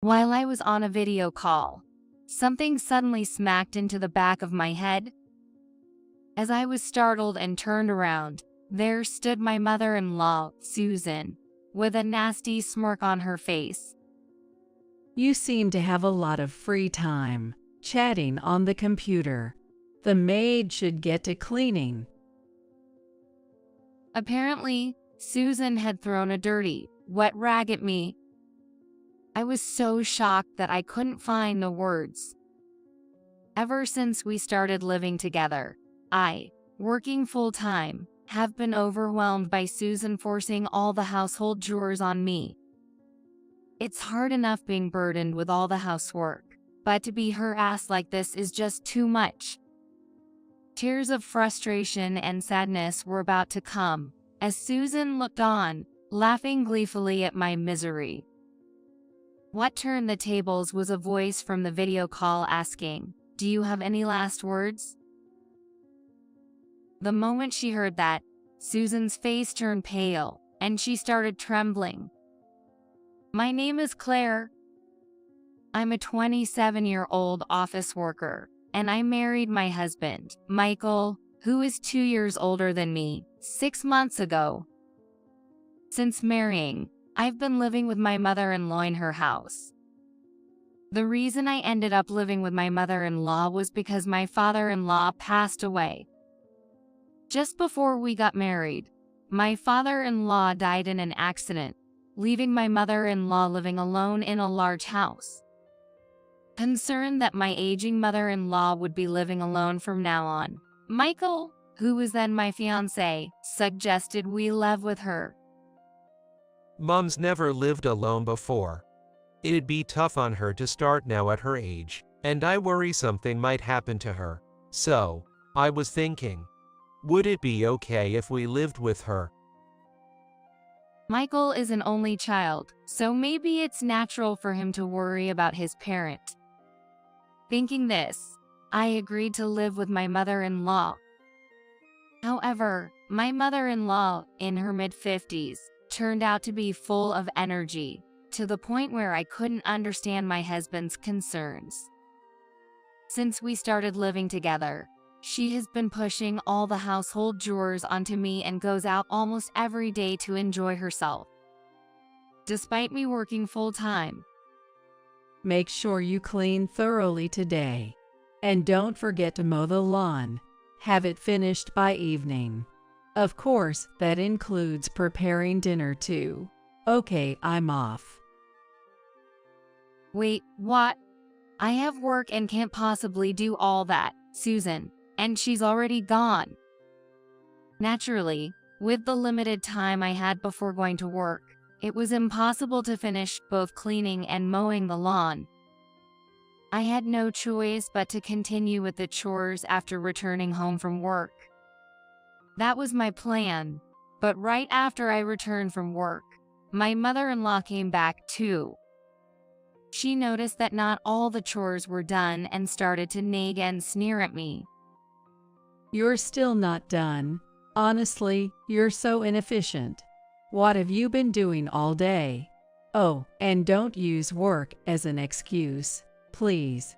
While I was on a video call, something suddenly smacked into the back of my head. As I was startled and turned around, there stood my mother-in-law, Susan, with a nasty smirk on her face. You seem to have a lot of free time, chatting on the computer. The maid should get to cleaning. Apparently, Susan had thrown a dirty, wet rag at me. I was so shocked that I couldn't find the words. Ever since we started living together, I, working full-time, have been overwhelmed by Susan forcing all the household chores on me. It's hard enough being burdened with all the housework, but to be harassed like this is just too much. Tears of frustration and sadness were about to come, as Susan looked on, laughing gleefully at my misery. What turned the tables was a voice from the video call asking, "Do you have any last words?" The moment she heard that, Susan's face turned pale, and she started trembling. "My name is Claire. I'm a 27-year-old office worker, and I married my husband, Michael, who is 2 years older than me, 6 months ago. Since marrying, I've been living with my mother-in-law in her house. The reason I ended up living with my mother-in-law was because my father-in-law passed away. Just before we got married, my father-in-law died in an accident, leaving my mother-in-law living alone in a large house. Concerned that my aging mother-in-law would be living alone from now on, Michael, who was then my fiancé, suggested we live with her. Mom's never lived alone before. It'd be tough on her to start now at her age, and I worry something might happen to her. So, I was thinking, would it be okay if we lived with her? Michael is an only child, so maybe it's natural for him to worry about his parent. Thinking this, I agreed to live with my mother-in-law. However, my mother-in-law, in her mid-50s, turned out to be full of energy, to the point where I couldn't understand my husband's concerns. Since we started living together, she has been pushing all the household chores onto me and goes out almost every day to enjoy herself. Despite me working full-time. Make sure you clean thoroughly today. And don't forget to mow the lawn. Have it finished by evening. Of course, that includes preparing dinner too. Okay, I'm off." Wait, what? I have work and can't possibly do all that, Susan, and she's already gone. Naturally, with the limited time I had before going to work, it was impossible to finish both cleaning and mowing the lawn. I had no choice but to continue with the chores after returning home from work. That was my plan, but right after I returned from work, my mother-in-law came back too. She noticed that not all the chores were done and started to nag and sneer at me. "You're still not done. Honestly, you're so inefficient. What have you been doing all day? Oh, and don't use work as an excuse, please."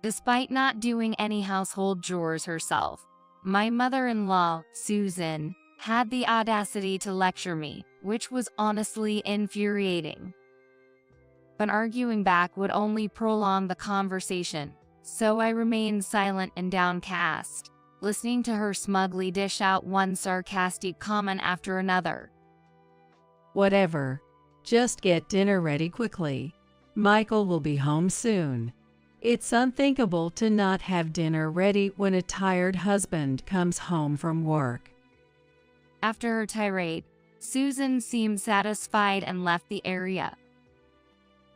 Despite not doing any household chores herself, my mother-in-law, Susan, had the audacity to lecture me, which was honestly infuriating. But arguing back would only prolong the conversation, so I remained silent and downcast, listening to her smugly dish out one sarcastic comment after another. "Whatever. Just get dinner ready quickly. Michael will be home soon. It's unthinkable to not have dinner ready when a tired husband comes home from work." After her tirade, Susan seemed satisfied and left the area.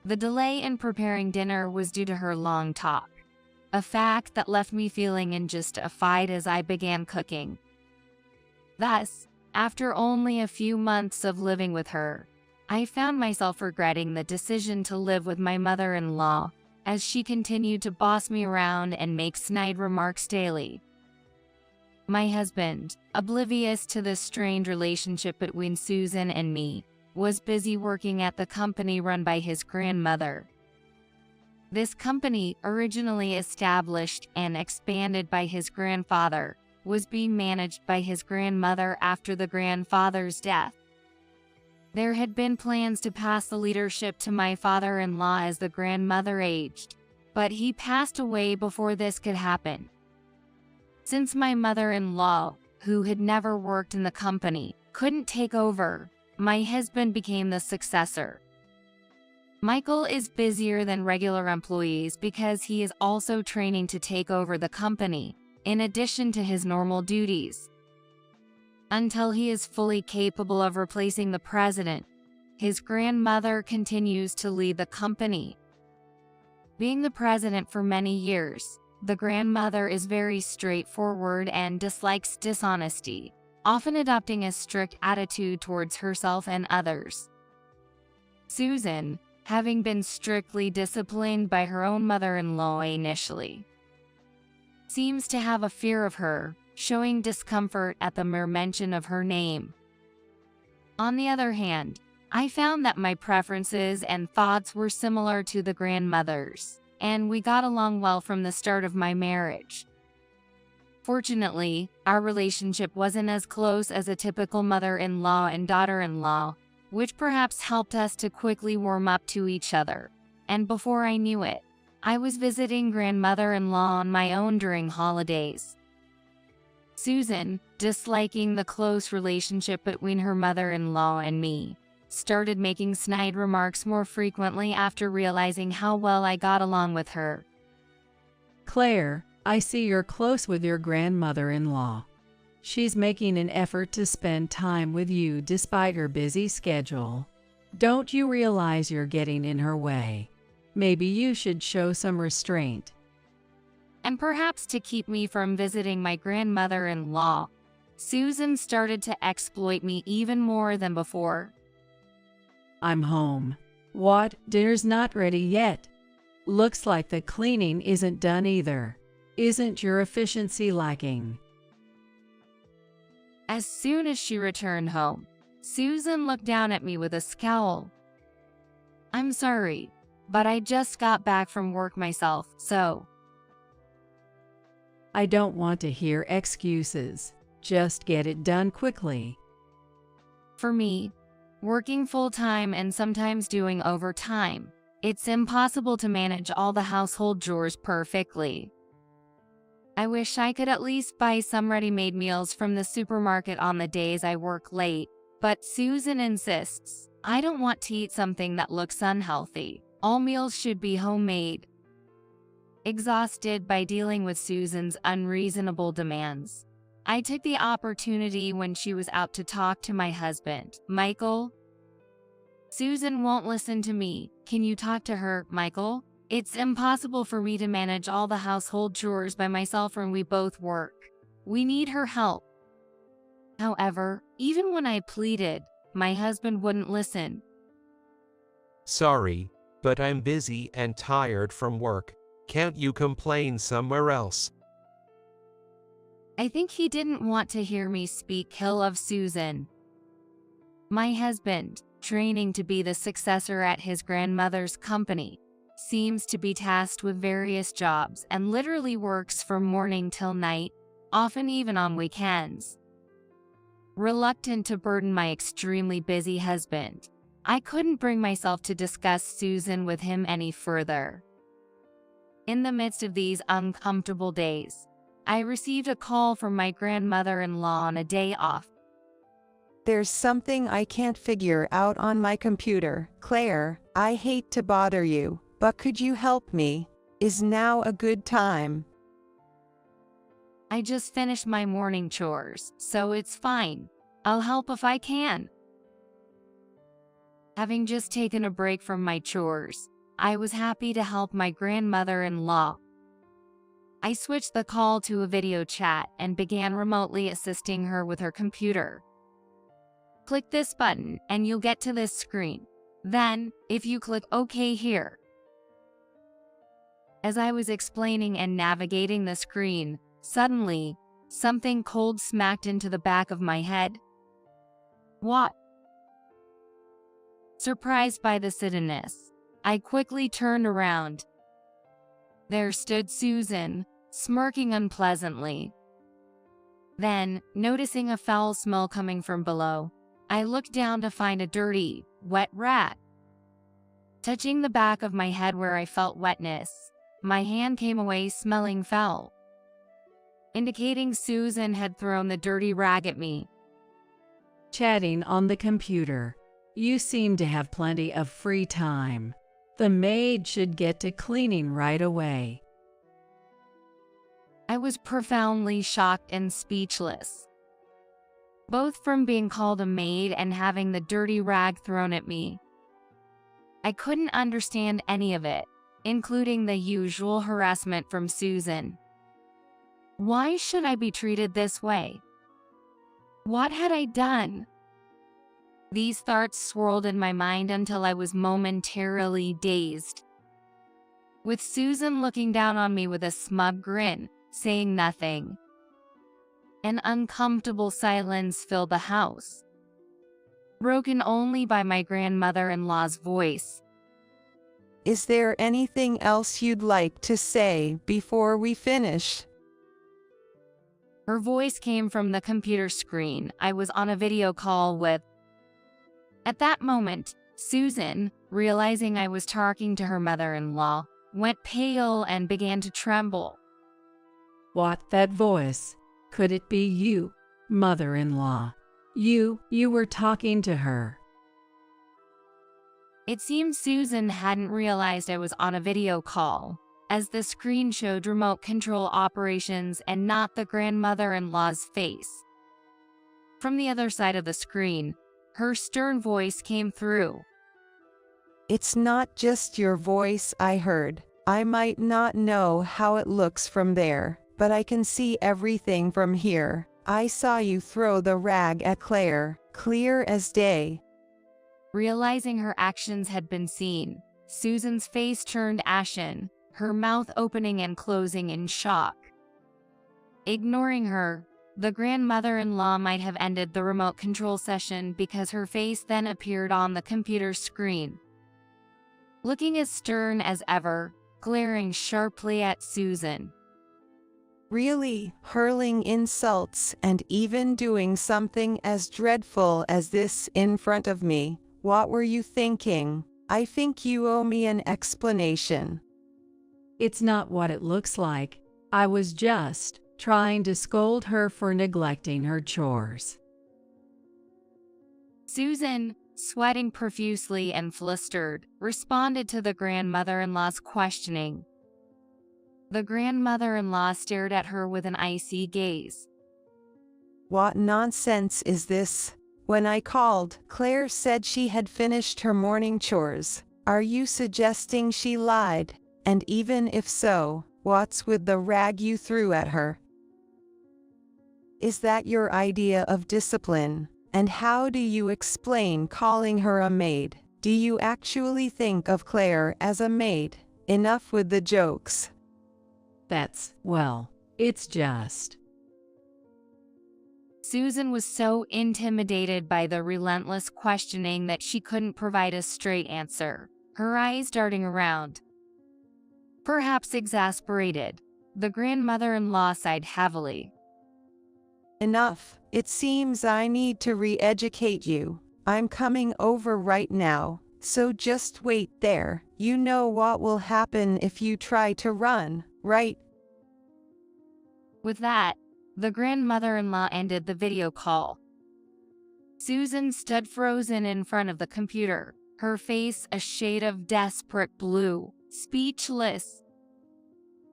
The delay in preparing dinner was due to her long talk, a fact that left me feeling unjustified as I began cooking. Thus, after only a few months of living with her, I found myself regretting the decision to live with my mother-in-law, as she continued to boss me around and make snide remarks daily. My husband, oblivious to this strained relationship between Susan and me, was busy working at the company run by his grandmother. This company, originally established and expanded by his grandfather, was being managed by his grandmother after the grandfather's death. There had been plans to pass the leadership to my father-in-law as the grandmother aged, but he passed away before this could happen. Since my mother-in-law, who had never worked in the company, couldn't take over, my husband became the successor. Michael is busier than regular employees because he is also training to take over the company, in addition to his normal duties. Until he is fully capable of replacing the president, his grandmother continues to lead the company. Being the president for many years, the grandmother is very straightforward and dislikes dishonesty, often adopting a strict attitude towards herself and others. Susan, having been strictly disciplined by her own mother-in-law initially, seems to have a fear of her, showing discomfort at the mere mention of her name. On the other hand, I found that my preferences and thoughts were similar to the grandmother's, and we got along well from the start of my marriage. Fortunately, our relationship wasn't as close as a typical mother-in-law and daughter-in-law, which perhaps helped us to quickly warm up to each other. And before I knew it, I was visiting grandmother-in-law on my own during holidays. Susan, disliking the close relationship between her mother-in-law and me, started making snide remarks more frequently after realizing how well I got along with her. Claire, I see you're close with your grandmother-in-law. She's making an effort to spend time with you despite her busy schedule. Don't you realize you're getting in her way? Maybe you should show some restraint. And perhaps to keep me from visiting my grandmother-in-law, Susan started to exploit me even more than before. I'm home. What? Dinner's not ready yet. Looks like the cleaning isn't done either. Isn't your efficiency lacking? As soon as she returned home, Susan looked down at me with a scowl. I'm sorry, but I just got back from work myself, so. I don't want to hear excuses. Just get it done quickly. For me, working full-time and sometimes doing overtime, it's impossible to manage all the household chores perfectly. I wish I could at least buy some ready-made meals from the supermarket on the days I work late, but Susan insists. I don't want to eat something that looks unhealthy. All meals should be homemade. Exhausted by dealing with Susan's unreasonable demands, I took the opportunity when she was out to talk to my husband, Michael. Susan won't listen to me. Can you talk to her, Michael? It's impossible for me to manage all the household chores by myself when we both work. We need her help. However, even when I pleaded, my husband wouldn't listen. Sorry, but I'm busy and tired from work. Can't you complain somewhere else? I think he didn't want to hear me speak ill of Susan. My husband, training to be the successor at his grandmother's company, seems to be tasked with various jobs and literally works from morning till night, often even on weekends. Reluctant to burden my extremely busy husband, I couldn't bring myself to discuss Susan with him any further. In the midst of these uncomfortable days, I received a call from my grandmother-in-law on a day off. There's something I can't figure out on my computer. Claire, I hate to bother you, but could you help me? Is now a good time? I just finished my morning chores, so it's fine. I'll help if I can. Having just taken a break from my chores, I was happy to help my grandmother-in-law. I switched the call to a video chat and began remotely assisting her with her computer. Click this button and you'll get to this screen. Then, if you click OK here. As I was explaining and navigating the screen, suddenly, something cold smacked into the back of my head. What? Surprised by the suddenness, I quickly turned around. There stood Susan, smirking unpleasantly. Then, noticing a foul smell coming from below, I looked down to find a dirty, wet rat. Touching the back of my head where I felt wetness, my hand came away smelling foul, indicating Susan had thrown the dirty rag at me. Chatting on the computer. You seem to have plenty of free time. The maid should get to cleaning right away. I was profoundly shocked and speechless, both from being called a maid and having the dirty rag thrown at me. I couldn't understand any of it, including the usual harassment from Susan. Why should I be treated this way? What had I done? These thoughts swirled in my mind until I was momentarily dazed, with Susan looking down on me with a smug grin, saying nothing. An uncomfortable silence filled the house, broken only by my grandmother-in-law's voice. Is there anything else you'd like to say before we finish? Her voice came from the computer screen I was on a video call with. At that moment, Susan, realizing I was talking to her mother-in-law, went pale and began to tremble. What, that voice? Could it be you, mother-in-law? You were talking to her. It seemed Susan hadn't realized I was on a video call, as the screen showed remote control operations and not the grandmother-in-law's face. From the other side of the screen, her stern voice came through. It's not just your voice I heard. I might not know how it looks from there, but I can see everything from here. I saw you throw the rag at Claire, clear as day. Realizing her actions had been seen, Susan's face turned ashen, her mouth opening and closing in shock. Ignoring her, the grandmother-in-law might have ended the remote control session because her face then appeared on the computer screen, looking as stern as ever, glaring sharply at Susan. Really, hurling insults and even doing something as dreadful as this in front of me. What were you thinking? I think you owe me an explanation. It's not what it looks like. I was just trying to scold her for neglecting her chores. Susan, sweating profusely and flustered, responded to the grandmother-in-law's questioning. The grandmother-in-law stared at her with an icy gaze. What nonsense is this? When I called, Claire said she had finished her morning chores. Are you suggesting she lied? And even if so, what's with the rag you threw at her? Is that your idea of discipline? And how do you explain calling her a maid? Do you actually think of Claire as a maid? Enough with the jokes. Well, it's just. Susan was so intimidated by the relentless questioning that she couldn't provide a straight answer, her eyes darting around. Perhaps exasperated, the grandmother-in-law sighed heavily. Enough. It seems I need to re-educate you. I'm coming over right now, so just wait there. You know what will happen if you try to run, right? With that, the grandmother-in-law ended the video call. Susan stood frozen in front of the computer, her face a shade of desperate blue, speechless.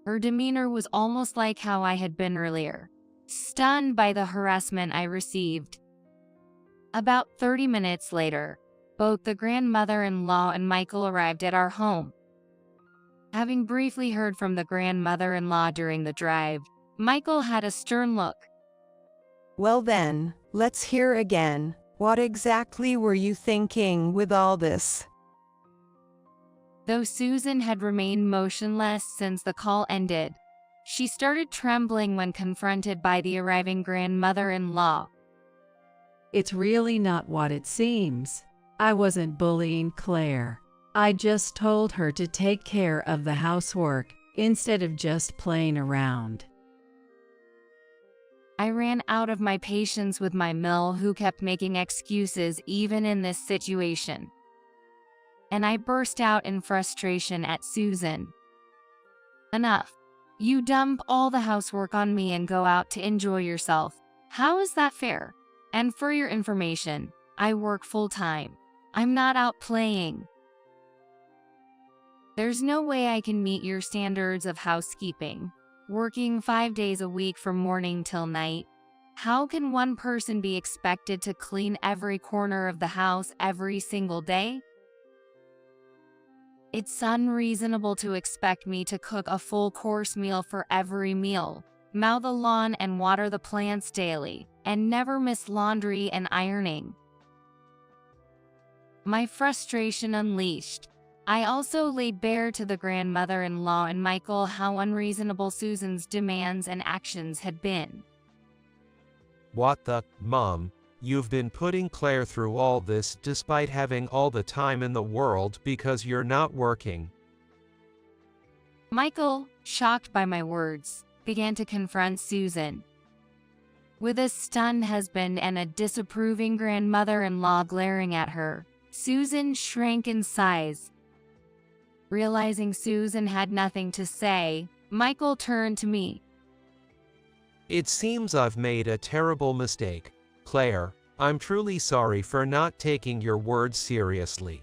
Her demeanor was almost like how I had been earlier, stunned by the harassment I received. About 30 minutes later, both the grandmother-in-law and Michael arrived at our home. Having briefly heard from the grandmother-in-law during the drive, Michael had a stern look. Well then, let's hear again. What exactly were you thinking with all this? Though Susan had remained motionless since the call ended, she started trembling when confronted by the arriving grandmother-in-law. It's really not what it seems. I wasn't bullying Claire. I just told her to take care of the housework instead of just playing around. I ran out of my patience with my Mill, who kept making excuses even in this situation. And I burst out in frustration at Susan. Enough. You dump all the housework on me and go out to enjoy yourself. How is that fair? And for your information, I work full-time. I'm not out playing. There's no way I can meet your standards of housekeeping. Working 5 days a week from morning till night. How can one person be expected to clean every corner of the house every single day? It's unreasonable to expect me to cook a full-course meal for every meal, mow the lawn and water the plants daily, and never miss laundry and ironing. My frustration unleashed. I also laid bare to the grandmother-in-law and Michael how unreasonable Susan's demands and actions had been. What the, Mom? You've been putting Claire through all this despite having all the time in the world because you're not working. Michael, shocked by my words, began to confront Susan. With a stunned husband and a disapproving grandmother-in-law glaring at her, Susan shrank in size. Realizing Susan had nothing to say, Michael turned to me. It seems I've made a terrible mistake. Claire, I'm truly sorry for not taking your words seriously.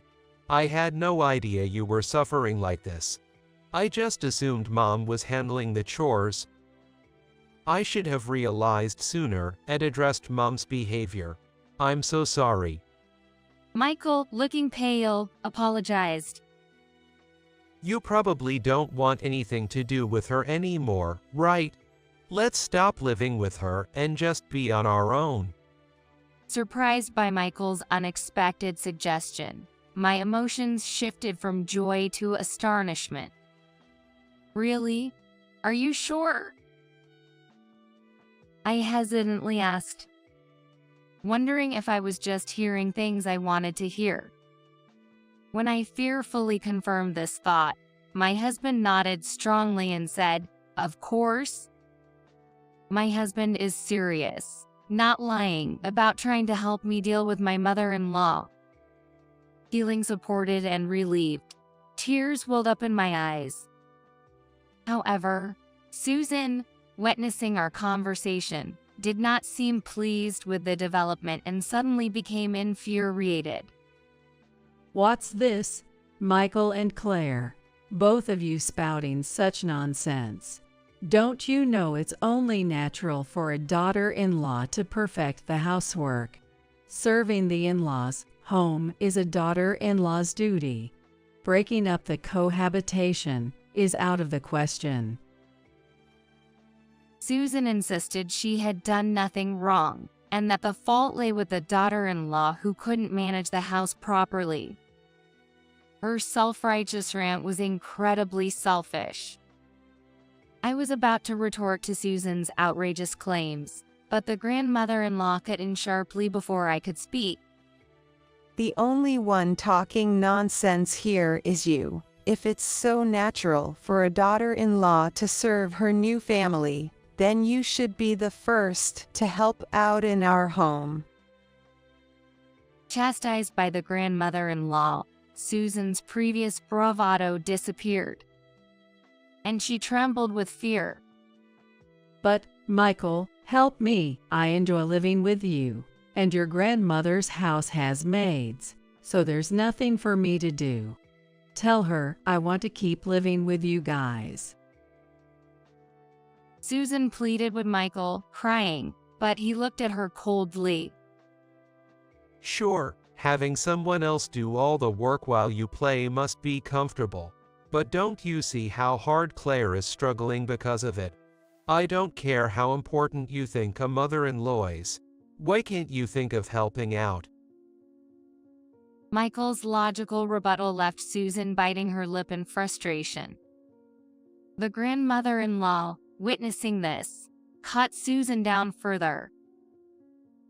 I had no idea you were suffering like this. I just assumed Mom was handling the chores. I should have realized sooner and addressed Mom's behavior. I'm so sorry. Michael, looking pale, apologized. You probably don't want anything to do with her anymore, right? Let's stop living with her and just be on our own. Surprised by Michael's unexpected suggestion, my emotions shifted from joy to astonishment. Really? Are you sure? I hesitantly asked, wondering if I was just hearing things I wanted to hear. When I fearfully confirmed this thought, my husband nodded strongly and said, "Of course." My husband is serious, not lying, about trying to help me deal with my mother-in-law. Feeling supported and relieved, tears welled up in my eyes. However, Susan, witnessing our conversation, did not seem pleased with the development and suddenly became infuriated. What's this, Michael and Claire? Both of you spouting such nonsense. Don't you know it's only natural for a daughter-in-law to perfect the housework? Serving the in-laws' home is a daughter-in-law's duty. Breaking up the cohabitation is out of the question. Susan insisted she had done nothing wrong, and that the fault lay with the daughter-in-law who couldn't manage the house properly. Her self-righteous rant was incredibly selfish. I was about to retort to Susan's outrageous claims, but the grandmother-in-law cut in sharply before I could speak. The only one talking nonsense here is you. If it's so natural for a daughter-in-law to serve her new family, then you should be the first to help out in our home. Chastised by the grandmother-in-law, Susan's previous bravado disappeared, and she trembled with fear. But, Michael, help me. I enjoy living with you, and your grandmother's house has maids, so there's nothing for me to do. Tell her I want to keep living with you guys. Susan pleaded with Michael, crying, but he looked at her coldly. Sure, having someone else do all the work while you play must be comfortable. But don't you see how hard Claire is struggling because of it? I don't care how important you think a mother-in-law is. Why can't you think of helping out? Michael's logical rebuttal left Susan biting her lip in frustration. The grandmother-in-law, witnessing this, cut Susan down further.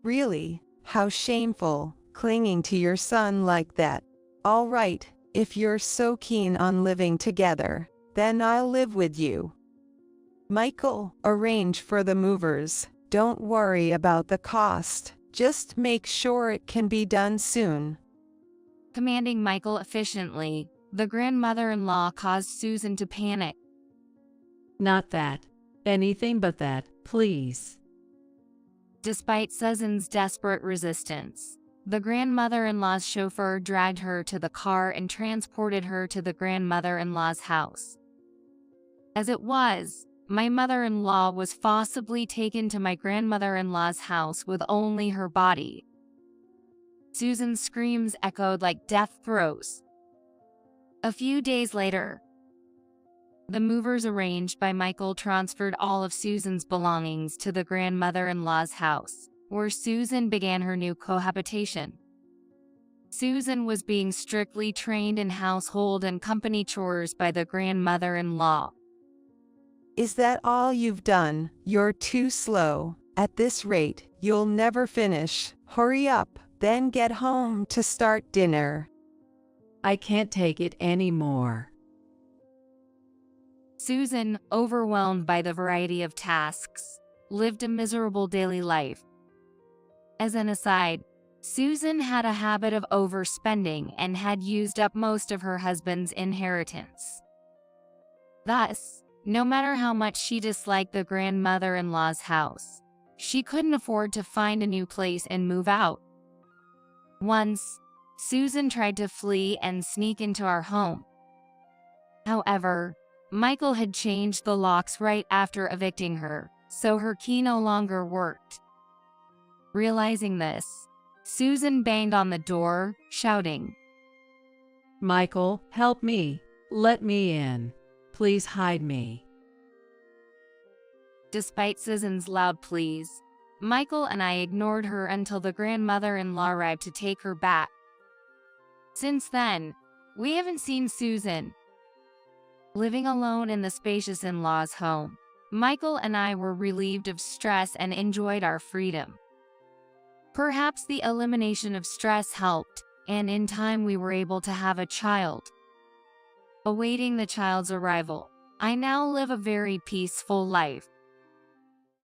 Really? How shameful. clinging to your son like that. All right, if you're so keen on living together, then I'll live with you. Michael, arrange for the movers. Don't worry about the cost. Just make sure it can be done soon. Commanding Michael efficiently, the grandmother-in-law caused Susan to panic. Not that. Anything but that, please. Despite Susan's desperate resistance, the grandmother-in-law's chauffeur dragged her to the car and transported her to the grandmother-in-law's house. As it was, my mother-in-law was forcibly taken to my grandmother-in-law's house with only her body. Susan's screams echoed like death throes. A few days later, the movers arranged by Michael transferred all of Susan's belongings to the grandmother-in-law's house, where Susan began her new cohabitation. Susan was being strictly trained in household and company chores by the grandmother-in-law. Is that all you've done? You're too slow. At this rate, you'll never finish. Hurry up, then get home to start dinner. I can't take it anymore. Susan, overwhelmed by the variety of tasks, lived a miserable daily life. As an aside, Susan had a habit of overspending and had used up most of her husband's inheritance. Thus, no matter how much she disliked the grandmother-in-law's house, she couldn't afford to find a new place and move out. Once, Susan tried to flee and sneak into our home. However, Michael had changed the locks right after evicting her, so her key no longer worked. Realizing this, Susan banged on the door, shouting, Michael, help me. Let me in. Please hide me. Despite Susan's loud pleas, Michael and I ignored her until the grandmother-in-law arrived to take her back. Since then, we haven't seen Susan. Living alone in the spacious in-laws' home, Michael and I were relieved of stress and enjoyed our freedom. Perhaps the elimination of stress helped, and in time we were able to have a child. Awaiting the child's arrival, I now live a very peaceful life.